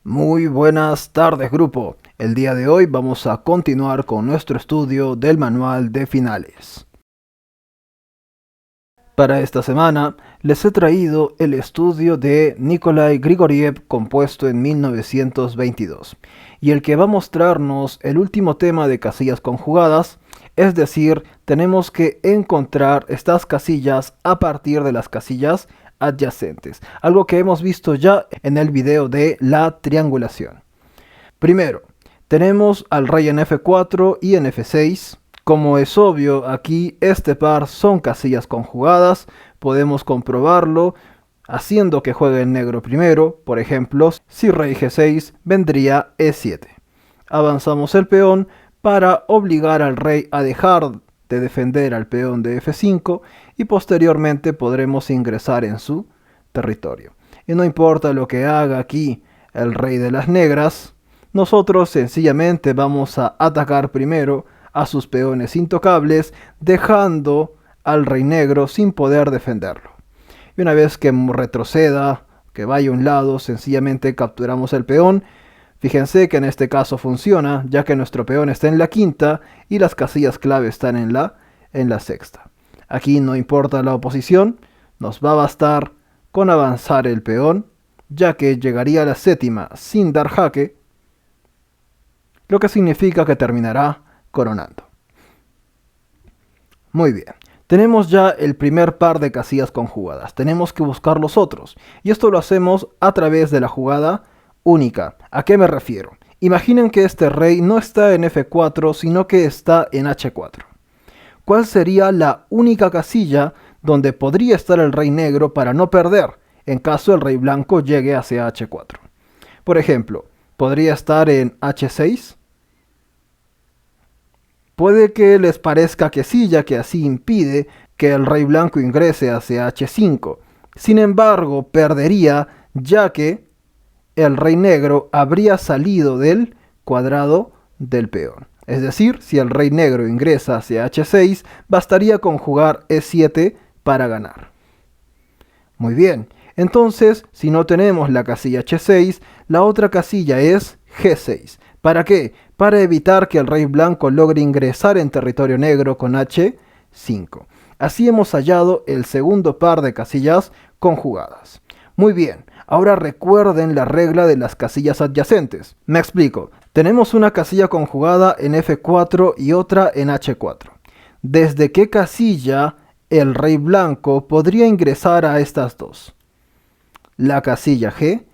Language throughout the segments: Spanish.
Muy buenas tardes, grupo. El día de hoy vamos a continuar con nuestro estudio del manual de finales. Para esta semana les he traído el estudio de Nikolai Grigoriev compuesto en 1922 y el que va a mostrarnos el último tema de casillas conjugadas, es decir, tenemos que encontrar estas casillas a partir de las casillas adyacentes, algo que hemos visto ya en el video de la triangulación. Primero, tenemos al rey en F4 y en F6. Como es obvio, aquí este par son casillas conjugadas, podemos comprobarlo haciendo que juegue el negro primero. Por ejemplo, si rey G6 vendría E7. Avanzamos el peón para obligar al rey a dejar de defender al peón de F5 y posteriormente podremos ingresar en su territorio. Y no importa lo que haga aquí el rey de las negras, nosotros sencillamente vamos a atacar primero a sus peones intocables, dejando al rey negro sin poder defenderlo. Y una vez que retroceda, que vaya a un lado, sencillamente capturamos el peón. Fíjense que en este caso funciona, ya que nuestro peón está en la quinta y las casillas clave están en la sexta. Aquí no importa la oposición, nos va a bastar con avanzar el peón, ya que llegaría a la séptima sin dar jaque, lo que significa que terminará coronando. Muy bien, tenemos ya el primer par de casillas conjugadas, tenemos que buscar los otros, y esto lo hacemos a través de la jugada única. ¿A qué me refiero? Imaginen que este rey no está en F4, sino que está en H4. ¿Cuál sería la única casilla donde podría estar el rey negro para no perder en caso el rey blanco llegue hacia H4? Por ejemplo, podría estar en H6. Puede que les parezca que sí, ya que así impide que el rey blanco ingrese hacia H5. Sin embargo, perdería, ya que el rey negro habría salido del cuadrado del peón. Es decir, si el rey negro ingresa hacia H6, bastaría con jugar E7 para ganar. Muy bien, entonces, si no tenemos la casilla H6, la otra casilla es G6. ¿Para qué? Para evitar que el rey blanco logre ingresar en territorio negro con H5. Así hemos hallado el segundo par de casillas conjugadas. Muy bien, ahora recuerden la regla de las casillas adyacentes. Me explico. Tenemos una casilla conjugada en F4 y otra en H4. ¿Desde qué casilla el rey blanco podría ingresar a estas dos? La casilla G,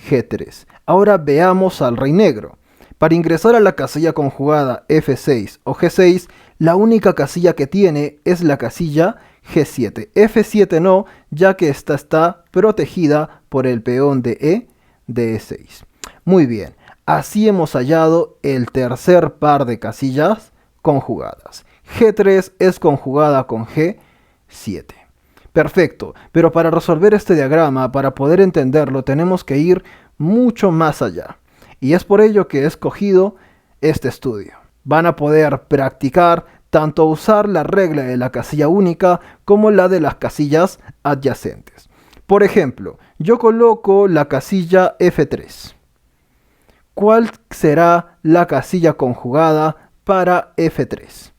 G3. Ahora veamos al rey negro. Para ingresar a la casilla conjugada F6 o G6, la única casilla que tiene es la casilla G7. F7 no, ya que esta está protegida por el peón de E de E6. Muy bien, así hemos hallado el tercer par de casillas conjugadas. G3 es conjugada con G7. Perfecto, pero para resolver este diagrama, para poder entenderlo, tenemos que ir mucho más allá. Y es por ello que he escogido este estudio. Van a poder practicar tanto usar la regla de la casilla única como la de las casillas adyacentes. Por ejemplo, yo coloco la casilla F3. ¿Cuál será la casilla conjugada para F3?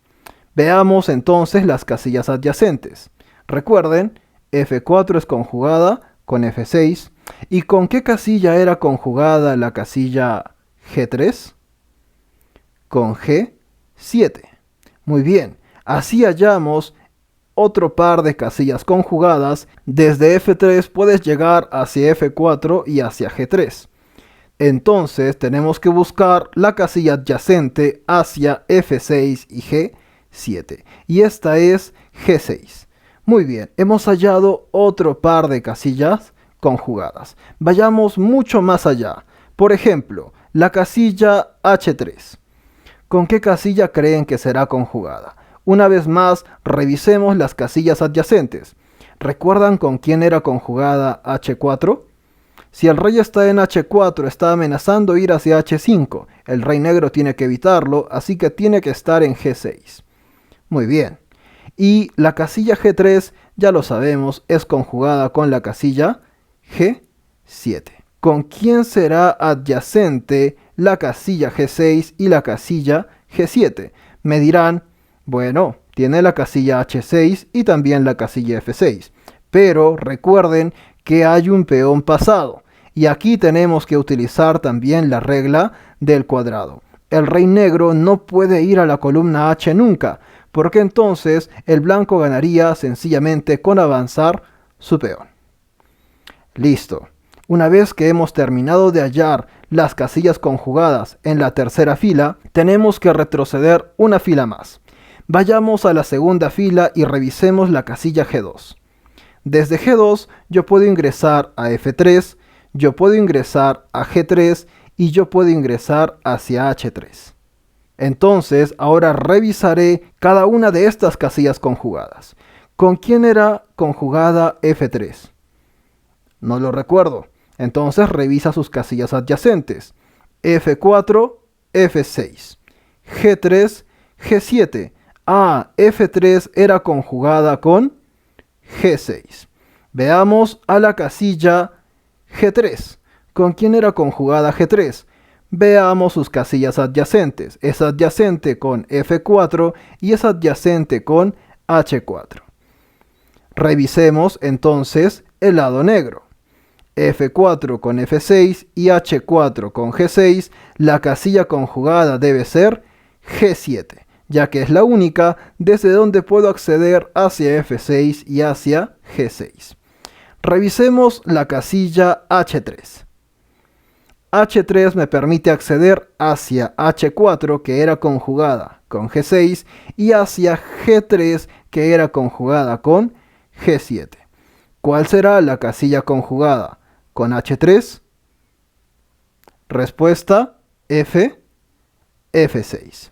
Veamos entonces las casillas adyacentes. Recuerden, F4 es conjugada con F6. ¿Y con qué casilla era conjugada la casilla G3? Con G7. Muy bien, así hallamos otro par de casillas conjugadas. Desde F3 puedes llegar hacia F4 y hacia G3. Entonces tenemos que buscar la casilla adyacente hacia F6 y G7. Y esta es G6. Muy bien, hemos hallado otro par de casillas conjugadas. Vayamos mucho más allá. Por ejemplo, la casilla H3. ¿Con qué casilla creen que será conjugada? Una vez más, revisemos las casillas adyacentes. ¿Recuerdan con quién era conjugada H4? Si el rey está en H4, está amenazando ir hacia H5. El rey negro tiene que evitarlo, así que tiene que estar en G6. Muy bien. Y la casilla G3, ya lo sabemos, es conjugada con la casilla G7. ¿con quién será adyacente la casilla G6 y la casilla G7? Me dirán, bueno, tiene la casilla H6 y también la casilla F6. Pero recuerden que hay un peón pasado. Y aquí tenemos que utilizar también la regla del cuadrado. El rey negro no puede ir a la columna H nunca, porque entonces el blanco ganaría sencillamente con avanzar su peón. Listo. Una vez que hemos terminado de hallar las casillas conjugadas en la tercera fila, tenemos que retroceder una fila más. Vayamos a la segunda fila y revisemos la casilla G2. Desde G2 yo puedo ingresar a F3, yo puedo ingresar a G3 y yo puedo ingresar hacia H3. Entonces ahora revisaré cada una de estas casillas conjugadas. ¿Con quién era conjugada F3? No lo recuerdo. Entonces revisa sus casillas adyacentes. F4, F6. G3, G7. Ah, F3 era conjugada con G6. Veamos a la casilla G3. ¿Con quién era conjugada G3? Veamos sus casillas adyacentes. Es adyacente con F4 y es adyacente con H4. Revisemos entonces el lado negro. F4 con F6 y H4 con G6, la casilla conjugada debe ser G7, ya que es la única desde donde puedo acceder hacia F6 y hacia G6. Revisemos la casilla H3. H3 me permite acceder hacia H4, que era conjugada con G6, y hacia G3, que era conjugada con G7. ¿Cuál será la casilla conjugada con H3? Respuesta F, F6.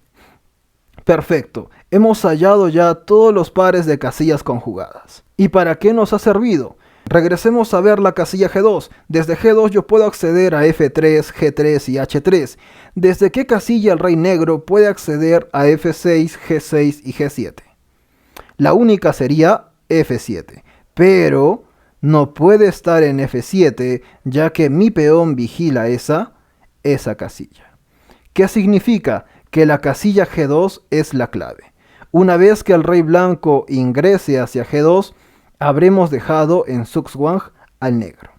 Perfecto, hemos hallado ya todos los pares de casillas conjugadas. ¿Y para qué nos ha servido? Regresemos a ver la casilla G2. Desde G2 yo puedo acceder a F3, G3 y H3. ¿Desde qué casilla el rey negro puede acceder a F6, G6 y G7? La única sería F7, pero no puede estar en F7 ya que mi peón vigila esa casilla. ¿Qué significa? Que la casilla G2 es la clave. Una vez que el rey blanco ingrese hacia G2, habremos dejado en Zugzwang al negro.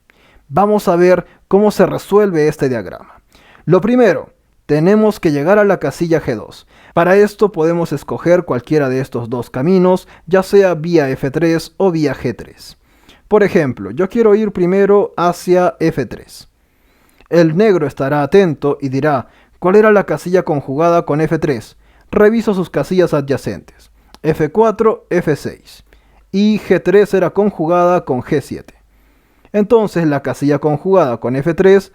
Vamos a ver cómo se resuelve este diagrama. Lo primero, tenemos que llegar a la casilla G2. Para esto podemos escoger cualquiera de estos dos caminos, ya sea vía F3 o vía G3. Por ejemplo, yo quiero ir primero hacia F3. El negro estará atento y dirá, ¿cuál era la casilla conjugada con F3? Reviso sus casillas adyacentes. F4, F6. Y G3 era conjugada con G7. Entonces la casilla conjugada con F3,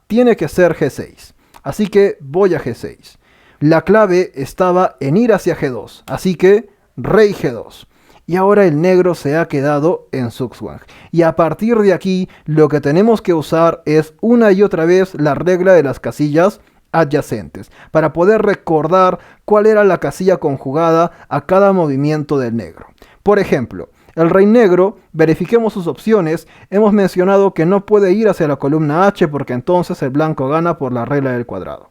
tiene que ser G6. Así que voy a G6. La clave estaba en ir hacia G2. Así que rey G2. Y ahora el negro se ha quedado en Zugzwang. Y a partir de aquí lo que tenemos que usar es una y otra vez la regla de las casillas adyacentes para poder recordar cuál era la casilla conjugada a cada movimiento del negro. Por ejemplo, el rey negro, verifiquemos sus opciones. Hemos mencionado que no puede ir hacia la columna H porque entonces el blanco gana por la regla del cuadrado.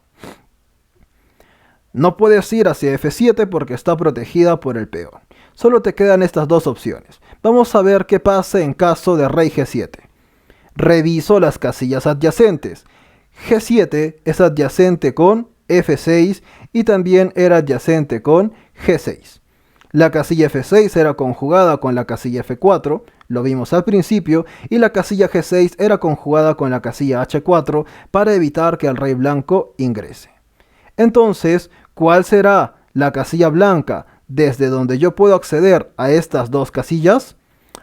No puedes ir hacia F7 porque está protegida por el peón. Solo te quedan estas dos opciones. Vamos a ver qué pasa en caso de rey G7. Reviso las casillas adyacentes. G7 es adyacente con F6 y también era adyacente con G6. La casilla F6 era conjugada con la casilla F4, lo vimos al principio, y la casilla G6 era conjugada con la casilla H4 para evitar que el rey blanco ingrese. Entonces, ¿cuál será la casilla blanca desde donde yo puedo acceder a estas dos casillas?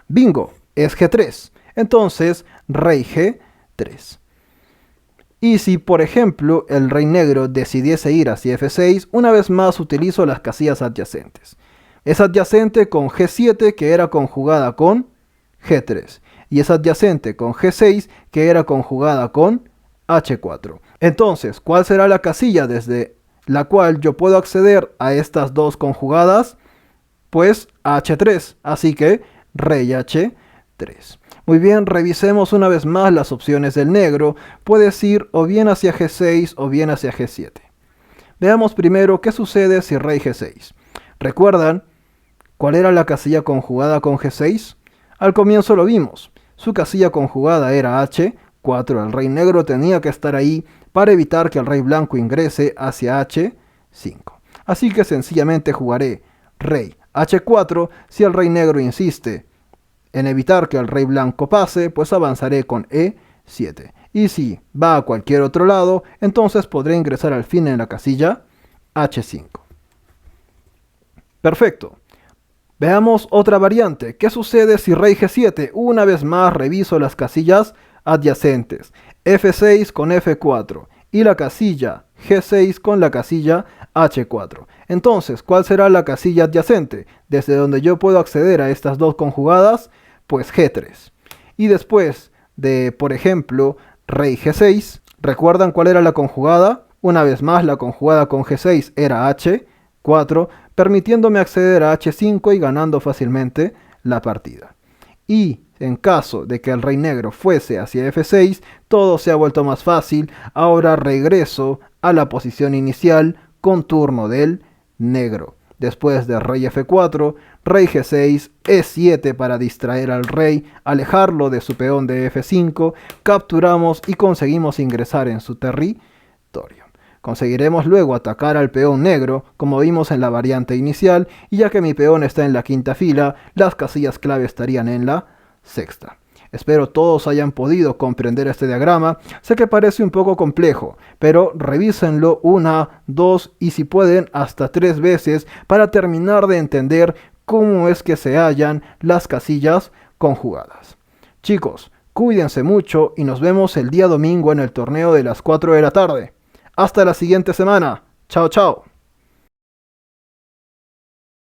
Bingo, es G3. Entonces, rey G3. Y si, por ejemplo, el rey negro decidiese ir hacia F6, una vez más utilizo las casillas adyacentes. Es adyacente con G7, que era conjugada con G3. Y es adyacente con G6, que era conjugada con H4. Entonces, ¿cuál será la casilla desde la cual yo puedo acceder a estas dos conjugadas? Pues H3. Así que rey H3. Muy bien, revisemos una vez más las opciones del negro. Puedes ir o bien hacia G6 o bien hacia G7. Veamos primero qué sucede si rey G6. ¿Recuerdan cuál era la casilla conjugada con G6? Al comienzo lo vimos. Su casilla conjugada era H4. El rey negro tenía que estar ahí para evitar que el rey blanco ingrese hacia H5. Así que sencillamente jugaré rey H4. Si el rey negro insiste en evitar que el rey blanco pase, pues avanzaré con E7. Y si va a cualquier otro lado, entonces podré ingresar al fin en la casilla H5. Perfecto. Veamos otra variante. ¿Qué sucede si rey G7? Una vez más reviso las casillas adyacentes. F6 con F4 y la casilla G6 con la casilla H4. Entonces, ¿cuál será la casilla adyacente? Desde donde yo puedo acceder a estas dos conjugadas, pues G3. Y después de, por ejemplo, rey G6, ¿recuerdan cuál era la conjugada? Una vez más, la conjugada con G6 era H4, permitiéndome acceder a H5 y ganando fácilmente la partida. Y en caso de que el rey negro fuese hacia F6, todo se ha vuelto más fácil. Ahora regreso a la posición inicial con turno del negro. Después de rey F4, rey G6, E7 para distraer al rey, alejarlo de su peón de F5, capturamos y conseguimos ingresar en su territorio. Conseguiremos luego atacar al peón negro, como vimos en la variante inicial, y ya que mi peón está en la quinta fila, las casillas clave estarían en la sexta. Espero todos hayan podido comprender este diagrama. Sé que parece un poco complejo, pero revísenlo una, dos y si pueden hasta 3 veces para terminar de entender cómo es que se hallan las casillas conjugadas. Chicos, cuídense mucho y nos vemos el día domingo en el torneo de las 4 de la tarde. Hasta la siguiente semana. Chao, chao.